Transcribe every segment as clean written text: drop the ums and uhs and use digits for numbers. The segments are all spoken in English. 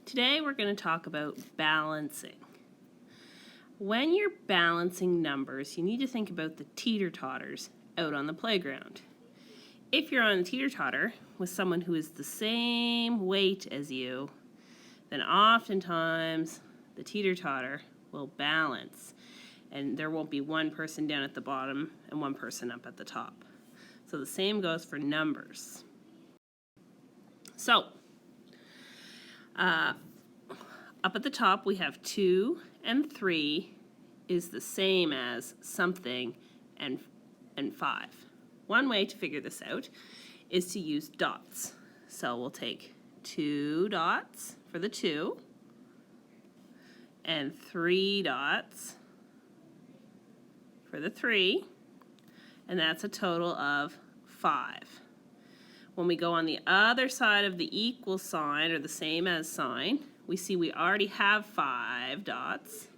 Today we're going to talk about balancing. When you're balancing numbers, you need to think about the teeter-totters out on the playground. If you're on a teeter-totter with someone who is the same weight as you, then oftentimes the teeter-totter will balance, and there won't be one person down at the bottom and one person up at the top. So the same goes for numbers. So, up at the top we have 2 and 3 is the same as something and 5. One way to figure this out is to use dots. So we'll take 2 dots for the 2 and 3 dots for the 3, and that's a total of 5. When we go on the other side of the equal sign or the same as sign, we see we already have 5 dots.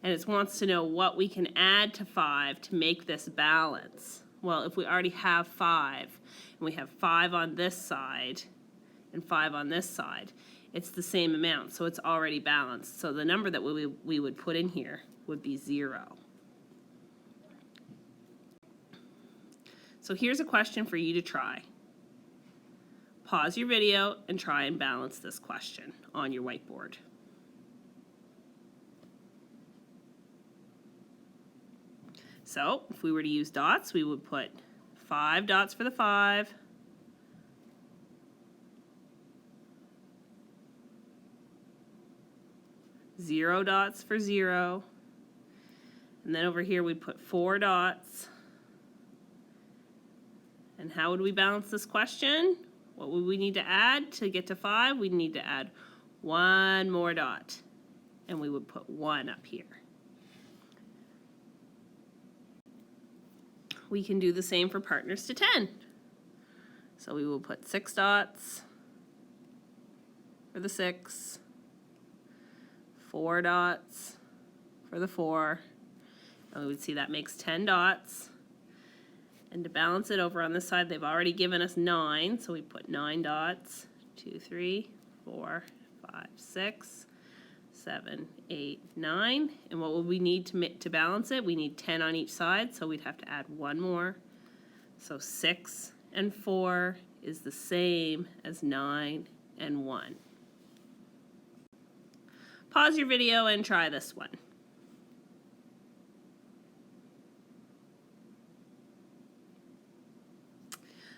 And it wants to know what we can add to 5 to make this balance. Well, if we already have 5, and we have 5 on this side and 5 on this side, it's the same amount, so it's already balanced. So the number that we would put in here would be 0. So here's a question for you to try. Pause your video and try and balance this question on your whiteboard. So if we were to use dots, we would put 5 dots for the 5, 0 dots for 0, and then over here we'd put 4 dots. And how would we balance this question? What would we need to add to get to 5? We'd need to add 1 more dot, and we would put 1 up here. We can do the same for partners to 10. So we will put 6 dots for the 6, 4 dots for the 4, and we would see that makes 10 dots. And to balance it over on this side, they've already given us 9, so we put 9 dots, 2, 3, 4, 5, 6, 7, 8, 9. And what would we need to balance it? We need 10 on each side, so we'd have to add 1 more. So 6 and 4 is the same as 9 and 1. Pause your video and try this one.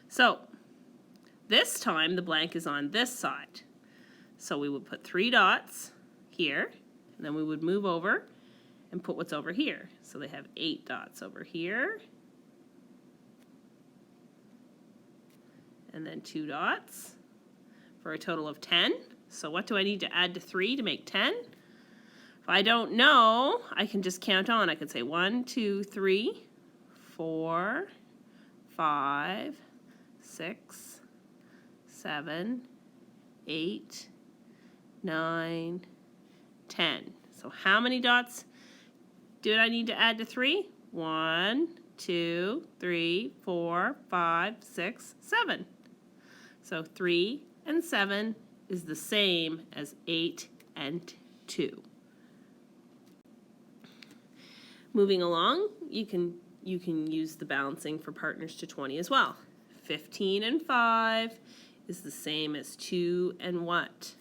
So this time the blank is on this side. So we would put 3 dots here, and then we would move over and put what's over here. So they have 8 dots over here, and then 2 dots for a total of 10. So what do I need to add to 3 to make 10? If I don't know, I can just count on. I could say 1, 2, 3, 4, 5, 6, 7, 8, 9, 10. So how many dots do I need to add to 3? 1, 2, 3, 4, 5, 6, 7. So 3 and 7 is the same as 8 and 2. Moving along, you can use the balancing for partners to 20 as well. 15 and 5 is the same as 2 and what?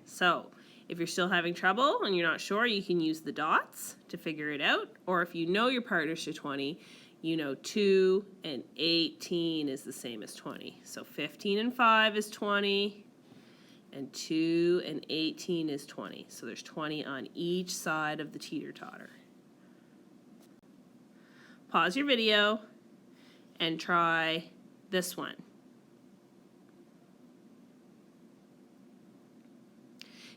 So if you're still having trouble and you're not sure, you can use the dots to figure it out. Or if you know your partners to 20, you know 2 and 18 is the same as 20. So 15 and 5 is 20, and 2 and 18 is 20. So there's 20 on each side of the teeter-totter. Pause your video and try this one.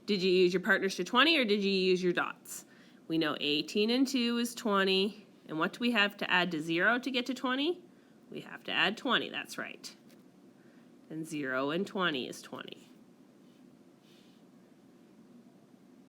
Did you use your partners to 20 or did you use your dots? We know 18 and 2 is 20. And what do we have to add to 0 to get to 20? We have to add 20, that's right. And 0 and 20 is 20.